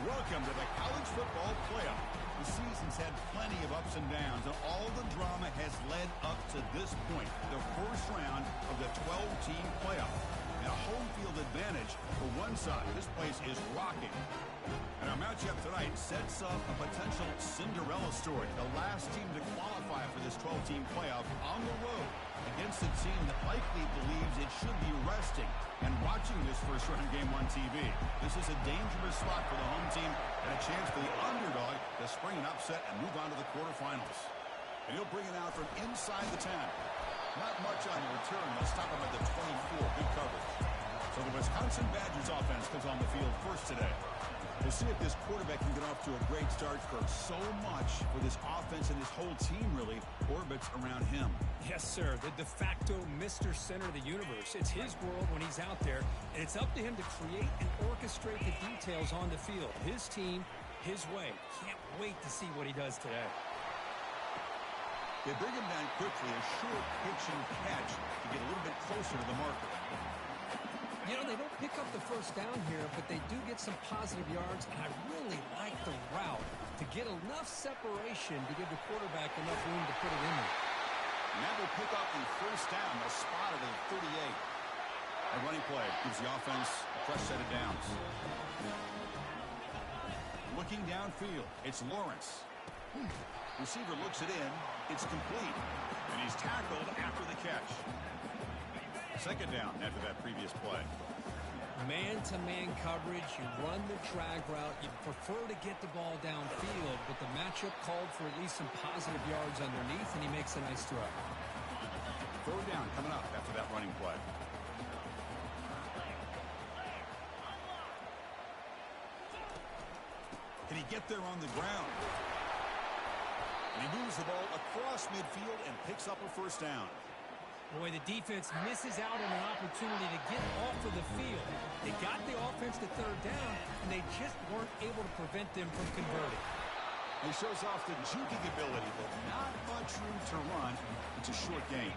Welcome to the college football playoff. The season's had plenty of ups and downs, and all the drama has led up to this point, the first round of the 12-team playoff. And a home field advantage for one side. This place is rocking. And our matchup tonight sets up a potential Cinderella story. The last team to qualify for this 12-team playoff on the road against a team that likely believes it should be resting and watching this first round game on TV. This is a dangerous spot for the home team and a chance for the underdog to spring an upset and move on to the quarterfinals. And he'll bring it out from inside the 10. Not much on the return. They'll stop him at the 24. Good coverage. So the Wisconsin Badgers offense comes on the field first today. We'll see if this quarterback can get off to a great start, Kirk. So much for this offense and this whole team really orbits around him. Yes, sir. The de facto Mr. Center of the universe. It's his world when he's out there, and it's up to him to create and orchestrate the details on the field. His team, his way. Can't wait to see what he does today. They bring him down quickly, a short pitch and catch to get a little bit closer to the marker. You know, they don't pick up the first down here, but they do get some positive yards, and I really like the route to get enough separation to give the quarterback enough room to put it in there. Now they pick up the first down. They'll spot it at 38. A running play gives the offense a fresh set of downs. Looking downfield, it's Lawrence. Receiver looks it in. It's complete. And he's tackled after the catch. Second down after that previous play. Man-to-man coverage, you run the drag route, you prefer to get the ball downfield, but the matchup called for at least some positive yards underneath, and he makes a nice throw. Third down coming up after that running play. Can he get there on the ground? And he moves the ball across midfield and picks up a first down. Boy, the defense misses out on an opportunity to get off of the field. They got the offense to third down, and they just weren't able to prevent them from converting. He shows off the juking ability, but not much room to run. It's a short gain.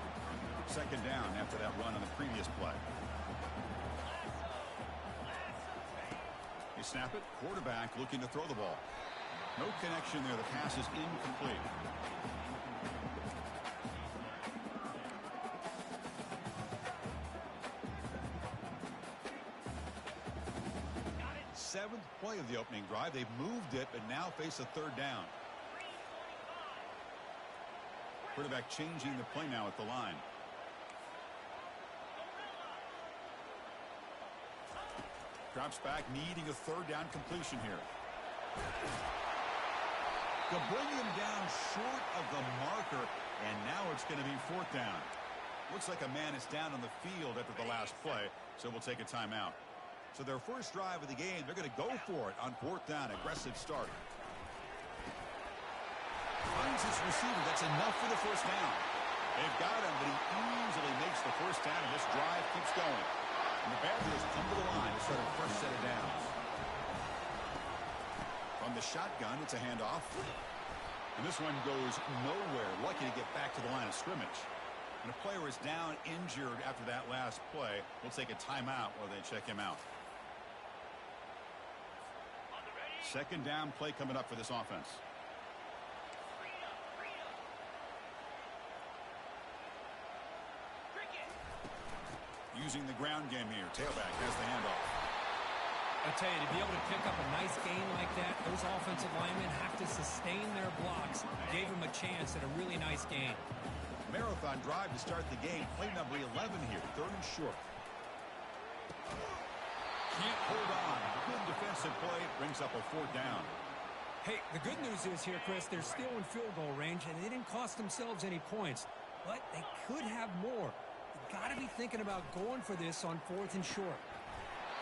Second down after that run on the previous play. They snap it. Quarterback looking to throw the ball. No connection there. The pass is incomplete. Seventh play of the opening drive. They've moved it, but now face a third down. Quarterback changing the play now at the line. Drops back, needing a third down completion here. They'll bring him down short of the marker, and now it's going to be fourth down. Looks like a man is down on the field after the last play, so we'll take a timeout. So their first drive of the game, they're going to go for it on fourth down. Aggressive start. Finds his receiver. That's enough for the first down. They've got him, but he easily makes the first down, and this drive keeps going. And the Badgers come to the line to start a first set of downs. From the shotgun, it's a handoff. And this one goes nowhere. Lucky to get back to the line of scrimmage. And a player is down injured after that last play. We'll take a timeout while they check him out. Second down play coming up for this offense. Using the ground game here. Tailback has the handoff. I tell you, to be able to pick up a nice gain like that, those offensive linemen have to sustain their blocks. Gave him a chance at a really nice gain. Marathon drive to start the game. Play number 11 here. Third and short. Can't hold on. Good defensive play. Brings up a fourth down. Hey, the good news is here, Chris, they're still in field goal range, and they didn't cost themselves any points. But they could have more. You've got to be thinking about going for this on fourth and short.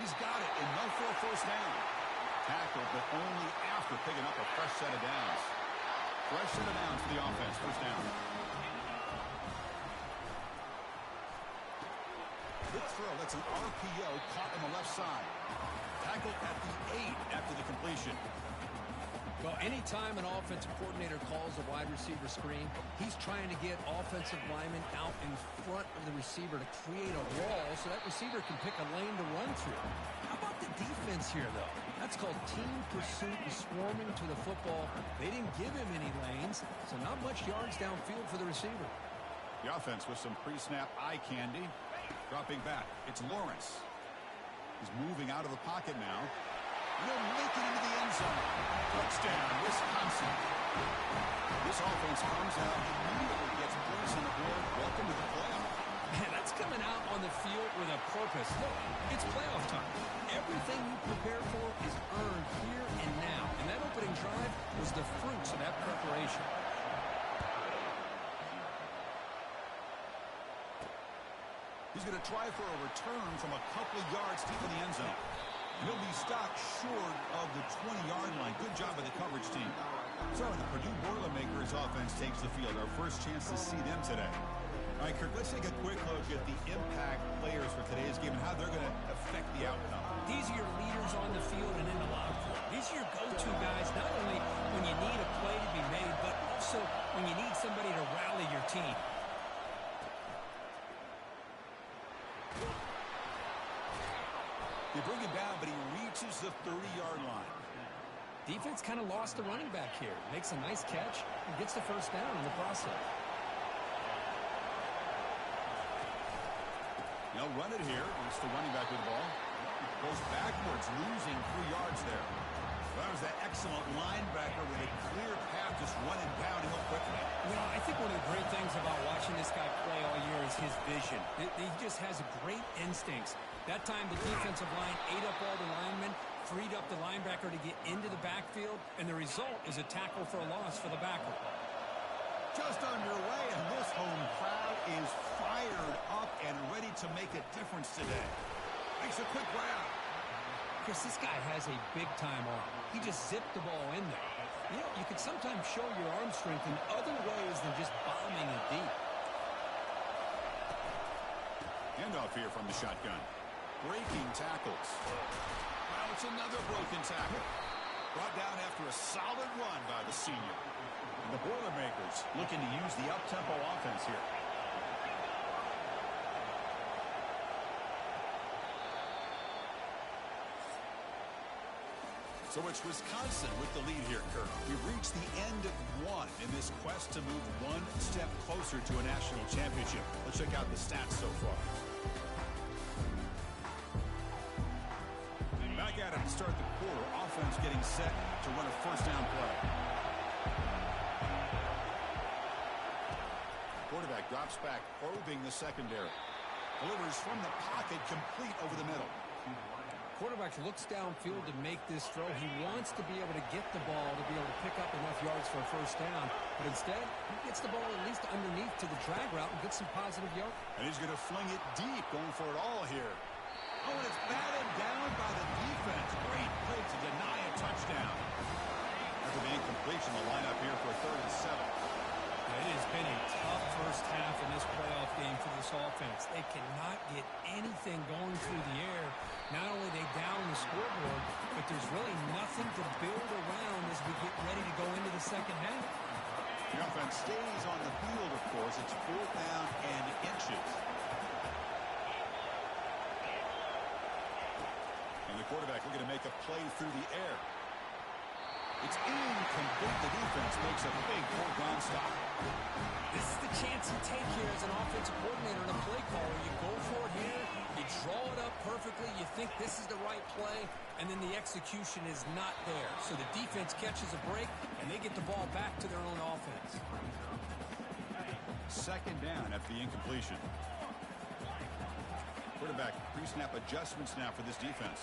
He's got it. Enough for a first down. Tackled, but only after picking up a fresh set of downs. Fresh set of downs for the offense. First down. Quick throw. That's an RPO caught on the left side. Tackled at the 8 after the completion. Well, anytime an offensive coordinator calls a wide receiver screen, he's trying to get offensive linemen out in front of the receiver to create a wall so that receiver can pick a lane to run through. How about the defense here, though? That's called team pursuit and swarming to the football. They didn't give him any lanes, so not much yards downfield for the receiver. The offense with some pre-snap eye candy. Dropping back. It's Lawrence. He's moving out of the pocket now. And he'll make it into the end zone. Touchdown, Wisconsin. This offense comes out immediately, gets points on the board. Welcome to the playoff. Man, that's coming out on the field with a purpose. Look, it's playoff time. Everything you prepare for is earned here and now. And that opening drive was the fruits of that preparation. He's going to try for a return from a couple of yards deep in the end zone. And he'll be stopped short of the 20-yard line. Good job by the coverage team. So the Purdue Boilermakers offense takes the field. Our first chance to see them today. All right, Kirk, let's take a quick look at the impact players for today's game and how they're going to affect the outcome. These are your leaders on the field and in the locker room. These are your go-to guys, not only when you need a play to be made, but also when you need somebody to rally your team. They bring him down, but he reaches the 30-yard line. Defense kind of lost the running back here. Makes a nice catch and gets the first down in the process. They'll run it here. It's the running back with the ball. Goes backwards, losing 3 yards there. That was that excellent linebacker with a clear path, just running down the hill quickly. You know, I think one of the great things about watching this guy play all year is his vision. He just has great instincts. That time, the defensive line ate up all the linemen, freed up the linebacker to get into the backfield, and the result is a tackle for a loss for the backer. Just underway, and this home crowd is fired up and ready to make a difference today. Makes a quick grab. Chris, this guy has a big-time arm. He just zipped the ball in there. You know, you can sometimes show your arm strength in other ways than just bombing it deep. Handoff here from the shotgun. Breaking tackles. Now it's another broken tackle. Brought down after a solid run by the senior. And the Boilermakers looking to use the up-tempo offense here. So it's Wisconsin with the lead here, Kirk. We've reached the end of one in this quest to move one step closer to a national championship. Let's check out the stats so far. Back at it to start the quarter. Offense getting set to run a first down play. Quarterback drops back, probing the secondary. Delivers from the pocket, complete over the middle. Quarterback looks downfield to make this throw. He wants to be able to get the ball to be able to pick up enough yards for a first down. But instead, he gets the ball at least underneath to the drag route and gets some positive yards. And he's going to fling it deep, going for it all here. Oh, and it's batted down by the defense. Great play to deny a touchdown. After the incompletion, the lineup here for a 3rd and 7. It has been a tough first half in this playoff game for this offense. They cannot get anything going through the air. Not only are they down the scoreboard, but there's really nothing to build around as we get ready to go into the second half. The offense stays on the field, of course. It's 4th down and inches. And the quarterback looking to make a play through the air. It's incomplete. The defense makes a big fourth-down stop. This is the chance you take here as an offensive coordinator and a play caller. You go for it here. You draw it up perfectly. You think this is the right play, and then the execution is not there. So the defense catches a break, and they get the ball back to their own offense. 2nd down after the incompletion. Quarterback pre-snap adjustments now for this defense.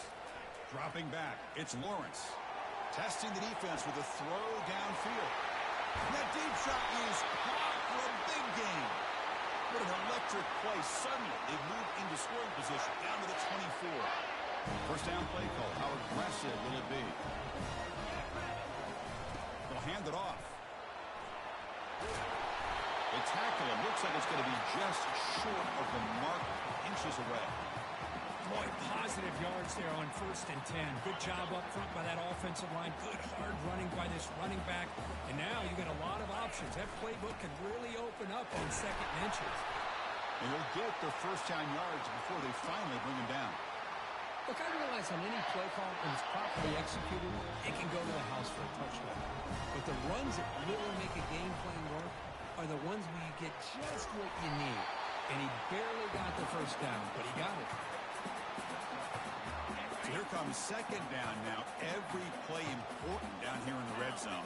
Dropping back. It's Lawrence. Testing the defense with a throw downfield. And that deep shot is caught for a big gain. What an electric play. Suddenly, they've moved into scoring position down to the 24. First down play call. How aggressive will it be? They'll hand it off. They tackle him. Looks like it's going to be just short of the mark, inches away. Boy, positive yards there on 1st and 10. Good job up front by that offensive line. Good hard running by this running back. And now you got a lot of options. That playbook can really open up on 2nd and inches. And they'll get their first down yards before they finally bring him down. Look, I realize on any play call, when it's properly executed, it can go to the house for a touchdown. But the runs that really make a game plan work are the ones where you get just what you need. And he barely got the first down, but he got it. So here comes second down now. Every play important down here in the red zone.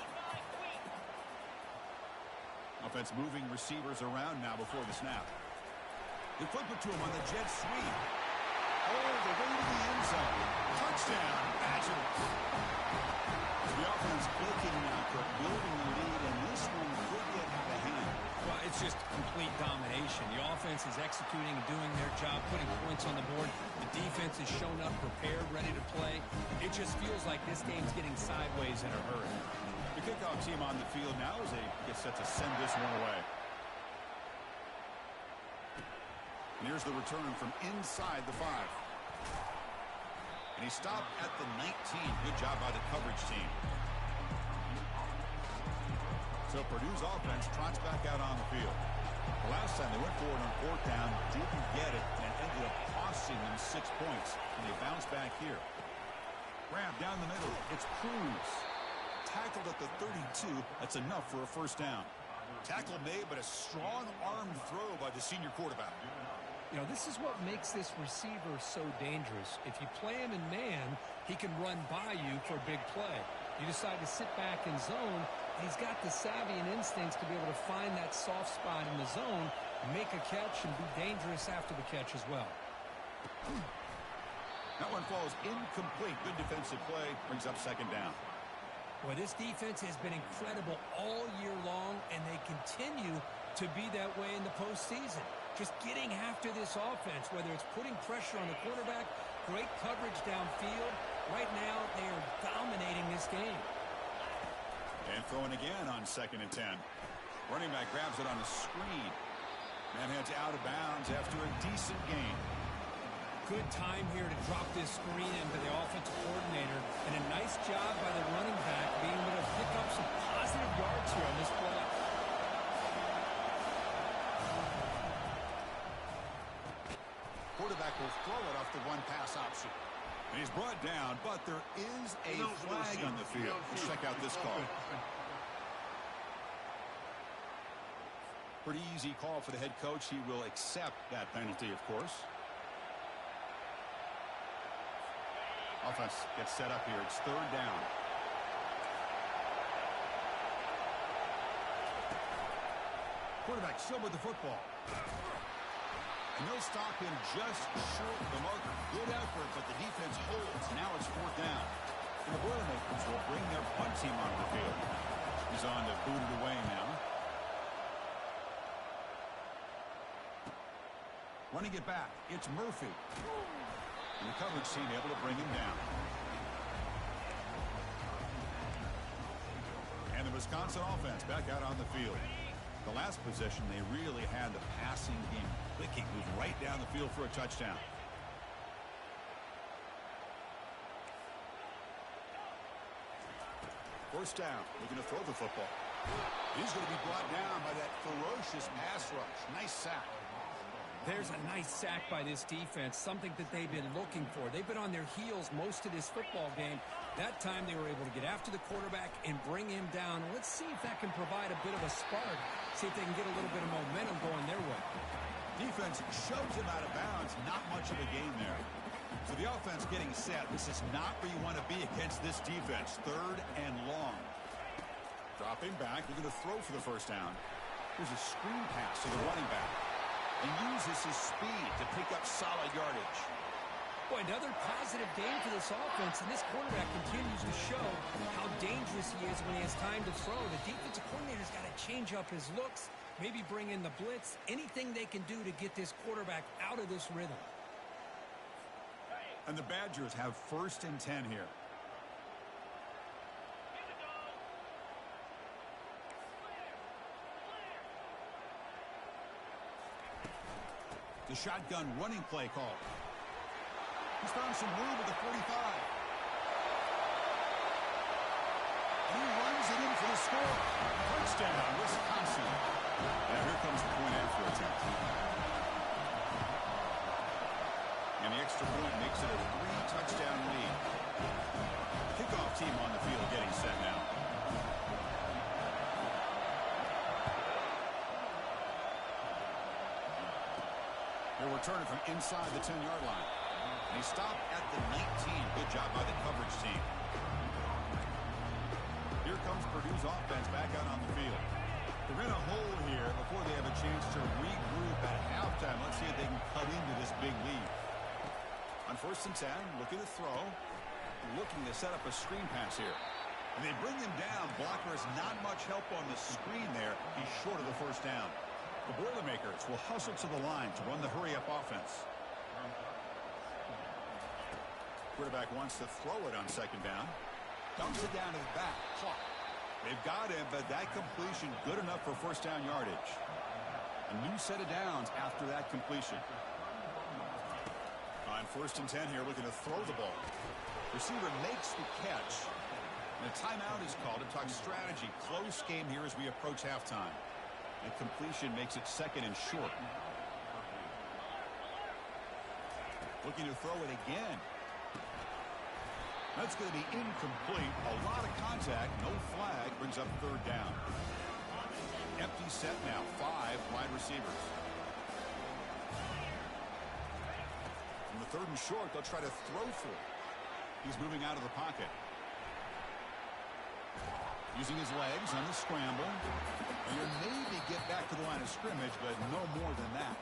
Offense moving receivers around now before the snap. They flip it to him on the jet sweep. All the way to the end zone. Touchdown, Badgers. The offense clicking now, building the lead, and this one could get out of hand. Well, it's just complete domination. The offense is executing and doing their job, putting points on the board. The defense has shown up, prepared, ready to play. It just feels like this game's getting sideways in a hurry. The kickoff team on the field now as they get set to send this one away. And here's the return from inside the 5. And he stopped at the 19. Good job by the coverage team. So Purdue's offense trots back out on the field. The last time they went forward on 4th down, didn't get it, and ended up costing them 6 points. And they bounce back here. Grab down the middle. It's Cruz. Tackled at the 32. That's enough for a first down. Tackle made, but a strong armed throw by the senior quarterback. You know, this is what makes this receiver so dangerous. If you play him in man, he can run by you for a big play. You decide to sit back in zone, and he's got the savvy and instincts to be able to find that soft spot in the zone, make a catch, and be dangerous after the catch as well. That one falls incomplete. Good defensive play. Brings up second down. Boy, this defense has been incredible all year long, and they continue to be that way in the postseason. Just getting after this offense, whether it's putting pressure on the quarterback, great coverage downfield. Right now, they are dominating this game. And throwing again on 2nd and 10. Running back grabs it on a screen. Man heads out of bounds after a decent gain. Good time here to drop this screen into the offensive coordinator. And a nice job by the running back being able to pick up some positive yards here on this play. Quarterback will throw it off the one-pass option. And he's brought down, but there is a flag on the field. Let's check out this call. Pretty easy call for the head coach. He will accept that penalty, of course. Offense gets set up here. It's 3rd down. Quarterback still with the football. And they'll stop him just short of the marker. Good effort, but the defense holds. Now it's 4th down. And the Boilermakers will bring their punt team onto the field. He's on to boot it away now. Running it back. It's Murphy. And the coverage team able to bring him down. And the Wisconsin offense back out on the field. The last possession, they really had the passing game clicking. Moved right down the field for a touchdown. First down, looking to throw the football. He's going to be brought down by that ferocious pass rush. Nice sack. There's a nice sack by this defense, something that they've been looking for. They've been on their heels most of this football game. That time they were able to get after the quarterback and bring him down. Let's see if that can provide a bit of a spark, see if they can get a little bit of momentum going their way. Defense shoves him out of bounds. Not much of a gain there. So the offense getting set. This is not where you want to be against this defense. 3rd and long. Dropping back. They're going to throw for the first down. Here's a screen pass to the running back. And uses his speed to pick up solid yardage. Boy, another positive game for this offense, and this quarterback continues to show how dangerous he is when he has time to throw. The defensive coordinator's got to change up his looks, maybe bring in the blitz, anything they can do to get this quarterback out of this rhythm. And the Badgers have 1st and 10 here. The shotgun running play call. He's found some room at the 45. And he runs it in for the score. Touchdown, Wisconsin. And here comes the point after attempt. And the extra point makes it a 3-touchdown lead. Kickoff team on the field getting set now. They're returning from inside the 10-yard line. And he stopped at the 19. Good job by the coverage team. Here comes Purdue's offense back out on the field. They're in a hole here before they have a chance to regroup at halftime. Let's see if they can cut into this big lead. On 1st and 10, looking to throw. Looking to set up a screen pass here. And they bring him down. Blocker has not much help on the screen there. He's short of the first down. The Boilermakers will hustle to the line to run the hurry-up offense. Quarterback wants to throw it on 2nd down. Dumps it down to the back. Clock. They've got him, but that completion good enough for 1st down yardage. A new set of downs after that completion. On 1st and 10 here, looking to throw the ball. Receiver makes the catch. And a timeout is called to talk strategy. Close game here as we approach halftime. And completion makes it 2nd and short. Looking to throw it again. That's going to be incomplete. A lot of contact. No flag. Brings up 3rd down. Empty set now. 5 wide receivers. From the 3rd and short, they'll try to throw for it. He's moving out of the pocket. Using his legs on the scramble. He'll maybe get back to the line of scrimmage, but no more than that.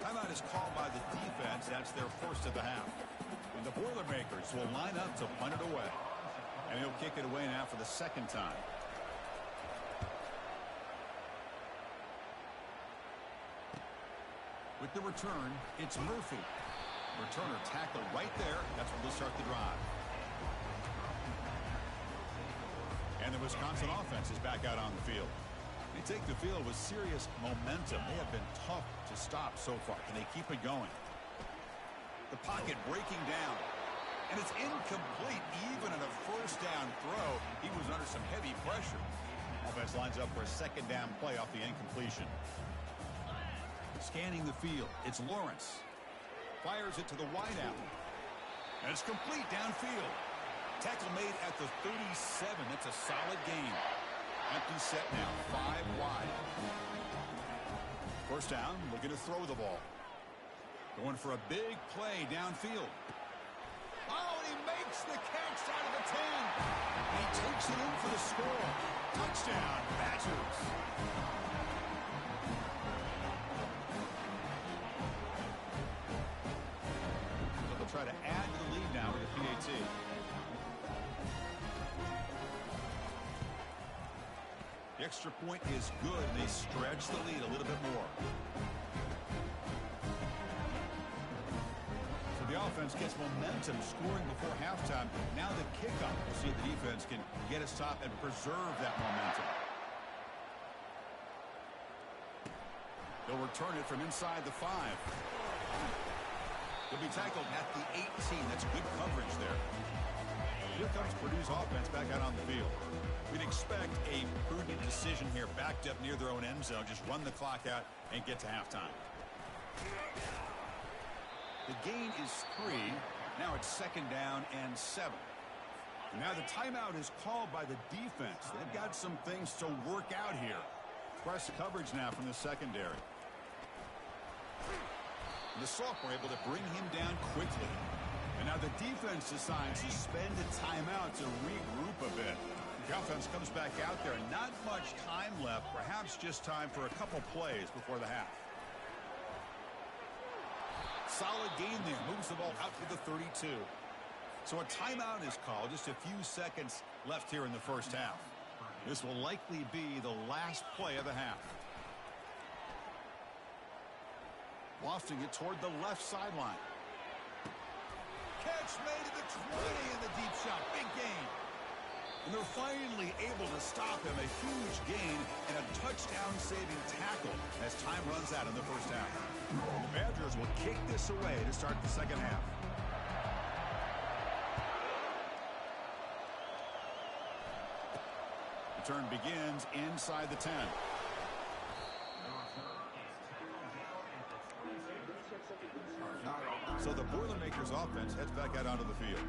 Timeout is called by the defense. That's their first of the half. And the Boilermakers will line up to punt it away. And he'll kick it away now for the 2nd time. With the return, it's Murphy. Returner tackled right there. That's where they'll start the drive. And the Wisconsin offense is back out on the field. They take the field with serious momentum. They have been tough to stop so far. Can they keep it going? The pocket breaking down. And it's incomplete. Even in a 1st down throw, he was under some heavy pressure. Offense lines up for a 2nd down play off the incompletion. Scanning the field. It's Lawrence. Fires it to the wideout. And it's complete downfield. Tackle made at the 37. That's a solid gain. Empty set now. 5 wide. 1st down. Looking to throw the ball. Going for a big play downfield. Oh, and he makes the catch out of the 10. And he takes it in for the score. Touchdown, Badgers. They'll try to add to the lead now with the PAT. The extra point is good. They stretch the lead a little bit more. So the offense gets momentum, scoring before halftime. Now the kickoff. We'll see if the defense can get a stop and preserve that momentum. They'll return it from inside the 5. He'll be tackled at the 18. That's good coverage there. Here comes Purdue's offense back out on the field. We'd expect a prudent decision here, backed up near their own end zone. Just run the clock out and get to halftime. The gain is 3. Now it's 2nd down and 7. Now the timeout is called by the defense. They've got some things to work out here. Press coverage now from the secondary. The sophomore able to bring him down quickly. And now the defense decides to spend a timeout to regroup a bit. The offense comes back out there. Not much time left. Perhaps just time for a couple plays before the half. Solid gain there. Moves the ball out to the 32. So a timeout is called. Just a few seconds left here in the first half. This will likely be the last play of the half. Lofting it toward the left sideline. Catch made at the 20 in the deep shot. Big gain. And they're finally able to stop him. A huge gain and a touchdown-saving tackle as time runs out in the first half. The Badgers will kick this away to start the second half. Return begins inside the 10. So the Boilermakers Packers offense heads back out onto the field.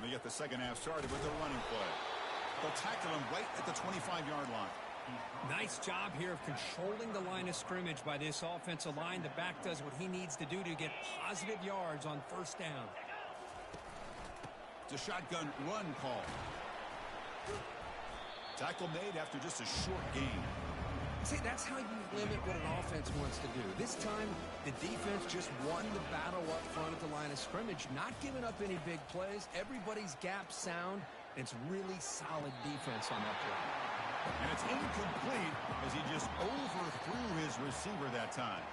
They get the second half started with the running play. They'll tackle him right at the 25-yard line. Nice job here of controlling the line of scrimmage by this offensive line. The back does what he needs to do to get positive yards on first down. It's a shotgun run call. Tackle made after just a short gain. See, that's how you limit what an offense wants to do. This time, the defense just won the battle up front at the line of scrimmage, not giving up any big plays. Everybody's gap sound. It's really solid defense on that play. And it's incomplete as he just overthrew his receiver that time.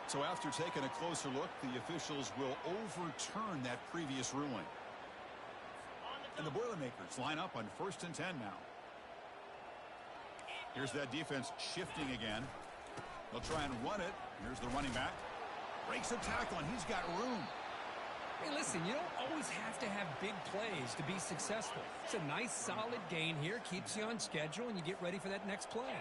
So after taking a closer look, the officials will overturn that previous ruling. And the Boilermakers line up on 1st and 10 now. Here's that defense shifting again. They'll try and run it. Here's the running back. Breaks a tackle, and he's got room. Hey, listen, you don't always have to have big plays to be successful. It's a nice, solid gain here. Keeps you on schedule, and you get ready for that next play.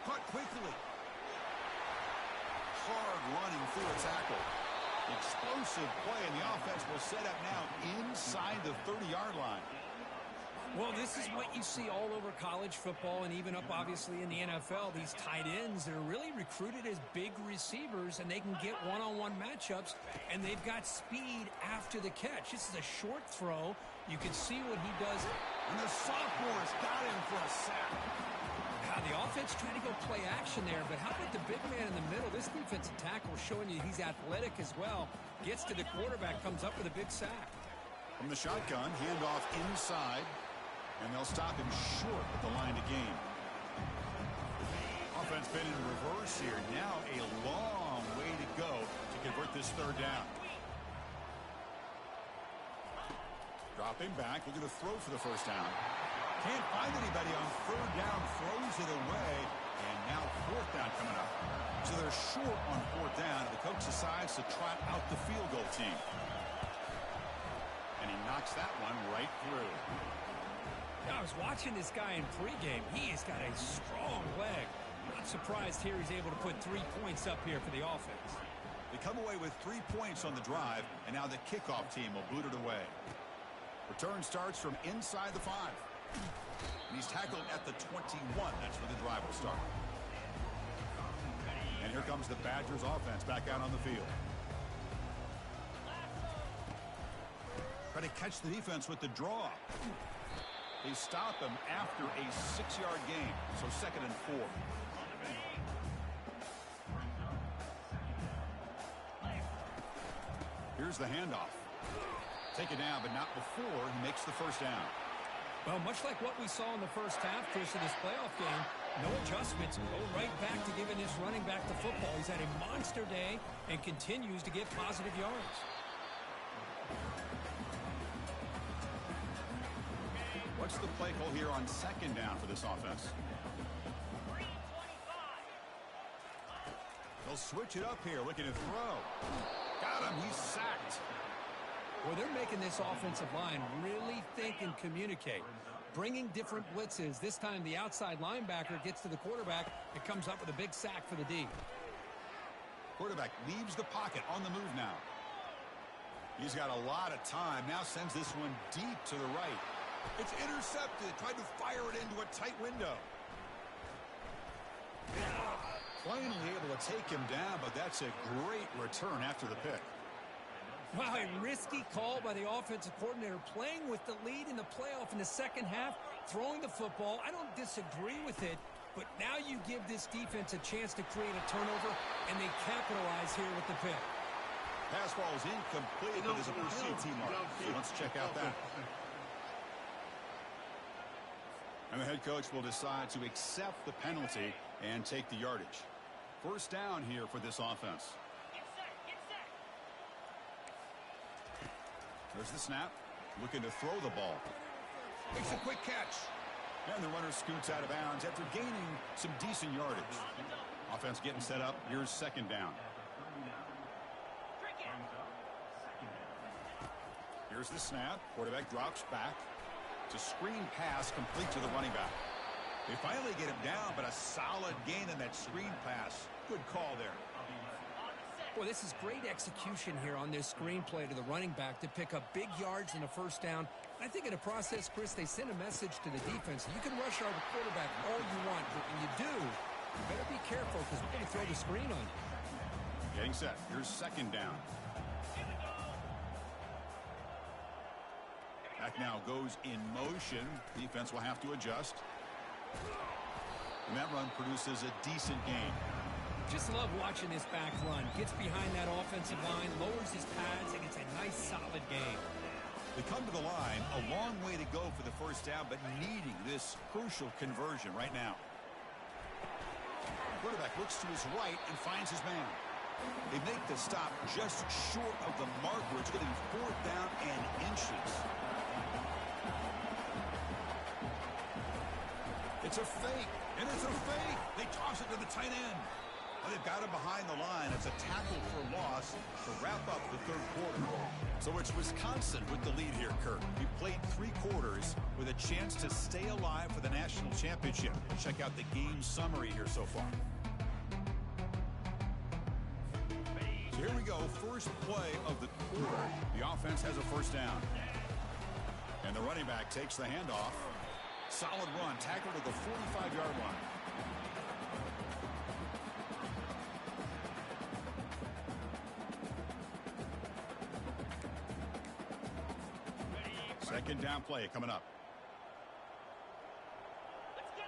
Cut quickly. Hard running through a tackle. Explosive play, and the offense will set up now inside the 30-yard line. Well, this is what you see all over college football and even up, obviously, in the NFL. These tight ends that are really recruited as big receivers, and they can get one-on-one matchups, and they've got speed after the catch. This is a short throw. You can see what he does. And the sophomore's got him for a sack. The offense trying to go play action there, but how about the big man in the middle? This defensive tackle showing you he's athletic as well. Gets to the quarterback, comes up with a big sack. From the shotgun, handoff inside, and they'll stop him short at the line to gain. Offense been in reverse here. Now a long way to go to convert this third down. Dropping back, looking to throw for the first down. Can't find anybody on third down, throws it away, and now fourth down coming up. So they're short on fourth down, and the coach decides to trot out the field goal team. And he knocks that one right through. I was watching this guy in pregame. He has got a strong leg. Not surprised here he's able to put 3 points up here for the offense. They come away with 3 points on the drive, and now the kickoff team will boot it away. Return starts from inside the 5. And he's tackled at the 21. That's where the drive will start. And here comes the Badgers offense back out on the field. Try to catch the defense with the draw. They stop him after a 6-yard gain. So 2nd and 4. Here's the handoff. Take it down, but not before he makes the first down. Well, much like what we saw in the first half, Chris, of this playoff game, no adjustments. Go right back to giving this running back the football. He's had a monster day and continues to get positive yards. What's the play call here on 2nd down for this offense? They'll switch it up here, looking to throw. Got him, he's sacked. Well, they're making this offensive line really think and communicate. Bringing different blitzes. This time the outside linebacker gets to the quarterback and comes up with a big sack for the D. Quarterback leaves the pocket on the move now. He's got a lot of time. Now sends this one deep to the right. It's intercepted. Tried to fire it into a tight window. Finally able to take him down, but that's a great return after the pick. Wow, a risky call by the offensive coordinator, playing with the lead in the playoff in the second half, throwing the football. I don't disagree with it, but now you give this defense a chance to create a turnover, and they capitalize here with the pick. Pass ball is incomplete, but there's a penalty mark. So let's check out that. And the head coach will decide to accept the penalty and take the yardage. First down here for this offense. There's the snap. Looking to throw the ball. Makes a quick catch. And the runner scoots out of bounds after gaining some decent yardage. Offense getting set up. Here's 2nd down. Here's the snap. Quarterback drops back. It's a screen pass complete to the running back. They finally get him down, but a solid gain in that screen pass. Good call there. Boy, this is great execution here on this screen play to the running back to pick up big yards and a first down. I think in the process, Chris, they send a message to the defense. You can rush our quarterback all you want, but when you do, you better be careful because we're going to throw the screen on you. Getting set. Here's second down. Back now goes in motion. Defense will have to adjust. And that run produces a decent gain. Just love watching this back run. Gets behind that offensive line, lowers his pads, and it's a nice, solid gain. They come to the line, a long way to go for the first down, but needing this crucial conversion right now. Quarterback looks to his right and finds his man. They make the stop just short of the marker. It's going to be 4th down and inches. It's a fake, and it's a fake. They toss it to the tight end. Well, they've got him behind the line. It's a tackle for loss to wrap up the third quarter. So it's Wisconsin with the lead here, Kirk. We played 3 quarters with a chance to stay alive for the national championship. Check out the game summary here so far. So here we go, first play of the quarter. The offense has a first down. And the running back takes the handoff. Solid run, tackle to the 45-yard line. Second down play coming up. Let's go.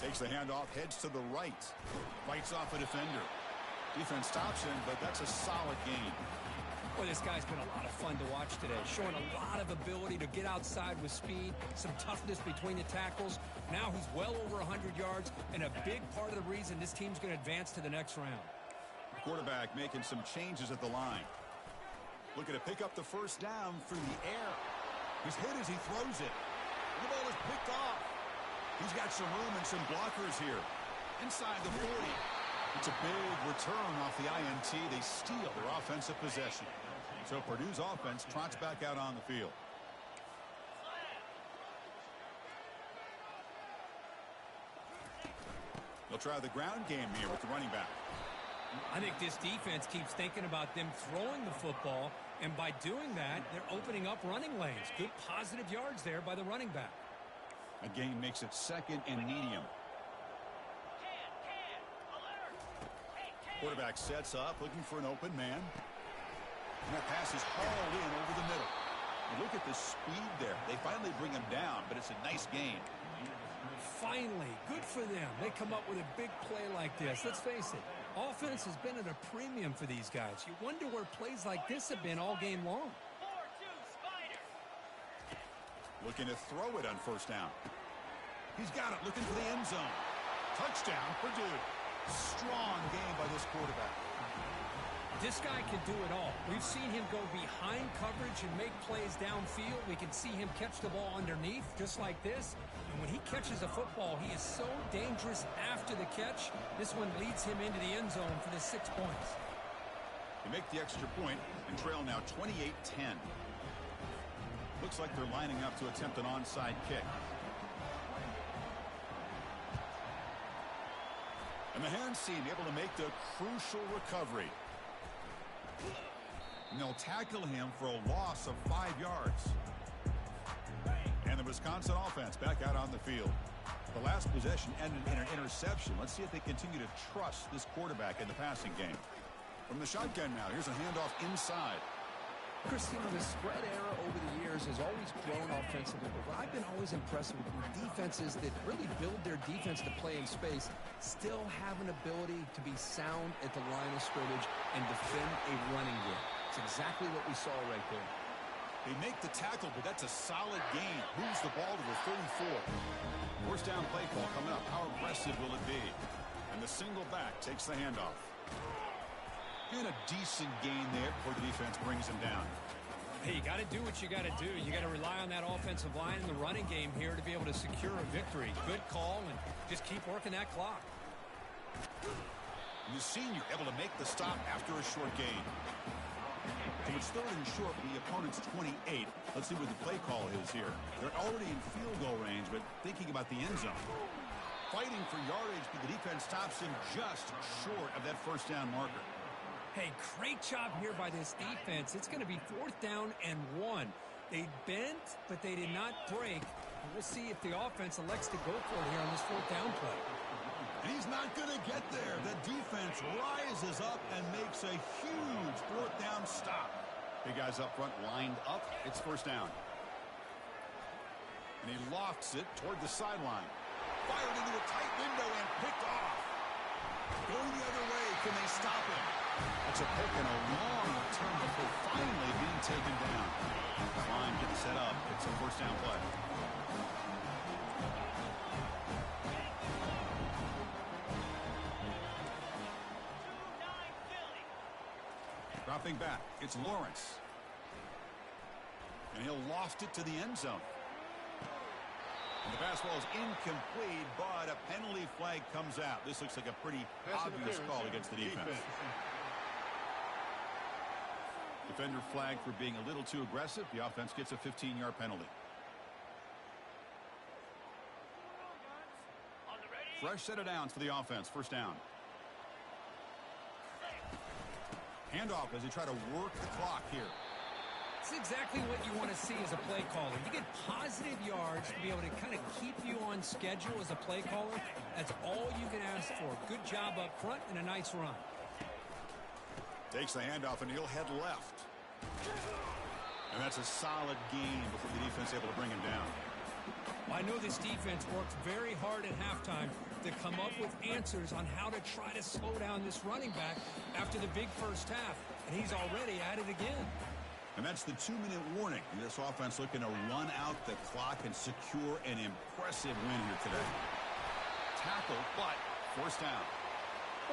Takes the handoff, heads to the right. Fights off a defender. Defense stops him, but that's a solid gain. Boy, this guy's been a lot of fun to watch today. Showing a lot of ability to get outside with speed, some toughness between the tackles. Now he's well over 100 yards, and a big part of the reason this team's going to advance to the next round. Quarterback making some changes at the line. Looking to pick up the first down through the air. He's hit as he throws it. The ball is picked off. He's got some room and some blockers here. Inside the 40. It's a big return off the INT. They steal their offensive possession. So Purdue's offense trots back out on the field. They'll try the ground game here with the running back. I think this defense keeps thinking about them throwing the football, and by doing that, they're opening up running lanes. Good positive yards there by the running back. A gain makes it second and medium. Quarterback sets up, looking for an open man. And that pass is hauled in over the middle. And look at the speed there. They finally bring him down, but it's a nice gain. Finally, good for them. They come up with a big play like this. Let's face it, offense has been at a premium for these guys. You wonder where plays like this have been all game long. 4-2 Spider. Looking to throw it on first down. He's got it, looking for the end zone. Touchdown, Purdue. Strong game by this quarterback. This guy can do it all. We've seen him go behind coverage and make plays downfield. We can see him catch the ball underneath, just like this. And when he catches a football, he is so dangerous after the catch. This one leads him into the end zone for the 6 points. They make the extra point and trail now 28-10. Looks like they're lining up to attempt an onside kick. And the hands team able to make the crucial recovery. And they'll tackle him for a loss of 5 yards. And the Wisconsin offense back out on the field. The last possession ended in an interception. Let's see if they continue to trust this quarterback in the passing game. From the shotgun now, here's a handoff inside. Chris, you know, the spread era over the years has always grown offensively, but what I've been always impressed with defenses that really build their defense to play in space still have an ability to be sound at the line of scrimmage and defend a running game. It's exactly what we saw right there. They make the tackle, but that's a solid gain. Moves the ball to the 34. First down play call coming up. How aggressive will it be? And the single back takes the handoff. And a decent gain there before the defense brings him down. Hey, you got to do what you got to do. You got to rely on that offensive line in the running game here to be able to secure a victory. Good call, and just keep working that clock. And the senior able to make the stop after a short gain. So it's third and short with the opponent's 28. Let's see what the play call is here. They're already in field goal range, but thinking about the end zone. Fighting for yardage, but the defense stops him just short of that first down marker. Hey, great job here by this defense. It's going to be 4th down and 1. They bent, but they did not break. We'll see if the offense elects to go for it here on this 4th down play. And he's not going to get there. The defense rises up and makes a huge 4th down stop. Big guys up front lined up. It's first down. And he lofts it toward the sideline. Fired into a tight window and picked off. Going the other way. Can they stop him? That's a pick and a long return before finally being taken down. Line getting set up. It's a first down play. Dropping back, it's Lawrence. And he'll loft it to the end zone. And the pass ball is incomplete, but a penalty flag comes out. This looks like a pretty obvious call against the defense. Defender flagged for being a little too aggressive. The offense gets a 15-yard penalty. Fresh set of downs for the offense. First down. Handoff as they try to work the clock here. It's exactly what you want to see as a play caller. You get positive yards to be able to kind of keep you on schedule as a play caller. That's all you can ask for. Good job up front and a nice run. Takes the handoff and he'll head left. And that's a solid gain before the defense able to bring him down. I know this defense worked very hard at halftime to come up with answers on how to try to slow down this running back after the big first half. And he's already at it again. And that's the 2-minute warning. This offense looking to run out the clock and secure an impressive win here today. Tackle, but first down.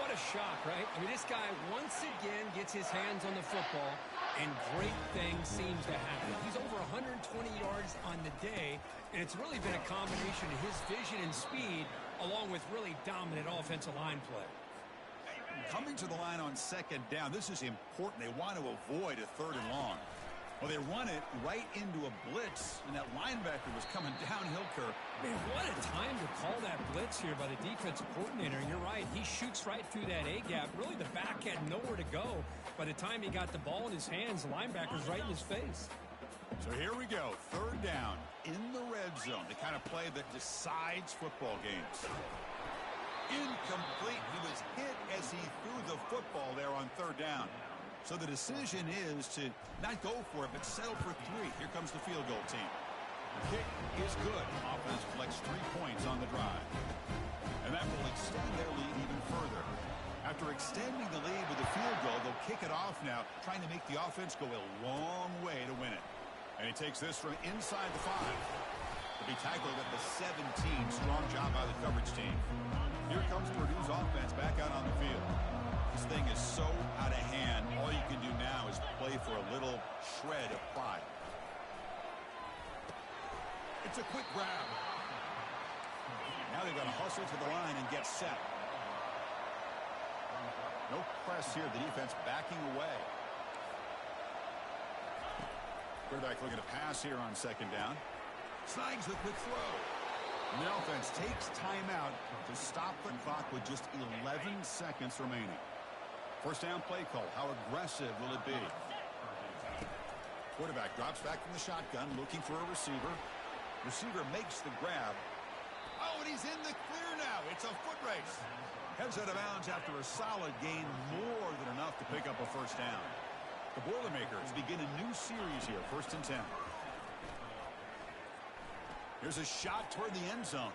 What a shock, right? I mean, this guy once again gets his hands on the football, and great things seem to happen. He's over 120 yards on the day, and it's really been a combination of his vision and speed, along with really dominant offensive line play. Coming to the line on second down, this is important. They want to avoid a third and long. Well, they run it right into a blitz, and that linebacker was coming downhill curve. Man, what a time to call that blitz here by the defensive coordinator. And you're right, he shoots right through that A-gap. Really, the back had nowhere to go. By the time he got the ball in his hands, the linebacker's right in his face. So here we go, third down in the red zone, the kind of play that decides football games. Incomplete. He was hit as he threw the football there on third down. So the decision is to not go for it, but settle for 3. Here comes the field goal team. The kick is good. Offense collects 3 points on the drive. And that will extend their lead even further. After extending the lead with a field goal, they'll kick it off now, trying to make the offense go a long way to win it. And he takes this from inside the 5. To be tackled at the 17. Strong job by the coverage team. Here comes Purdue's offense back out on the field. This thing is so out of hand. All you can do now is play for a little shred of pride. It's a quick grab. Now they've got to hustle to the line and get set. No press here. The defense backing away. Quarterback looking to pass here on second down. Snags the quick throw. And the offense takes timeout to stop the clock with just 11 seconds remaining. First down play call. How aggressive will it be? Quarterback drops back from the shotgun, looking for a receiver. Receiver makes the grab. Oh, and he's in the clear now. It's a foot race. Heads out of bounds after a solid gain, more than enough to pick up a first down. The Boilermakers begin a new series here, 1st and 10. Here's a shot toward the end zone.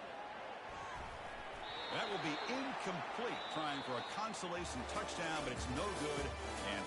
That will be incomplete, trying for a consolation touchdown, but it's no good. And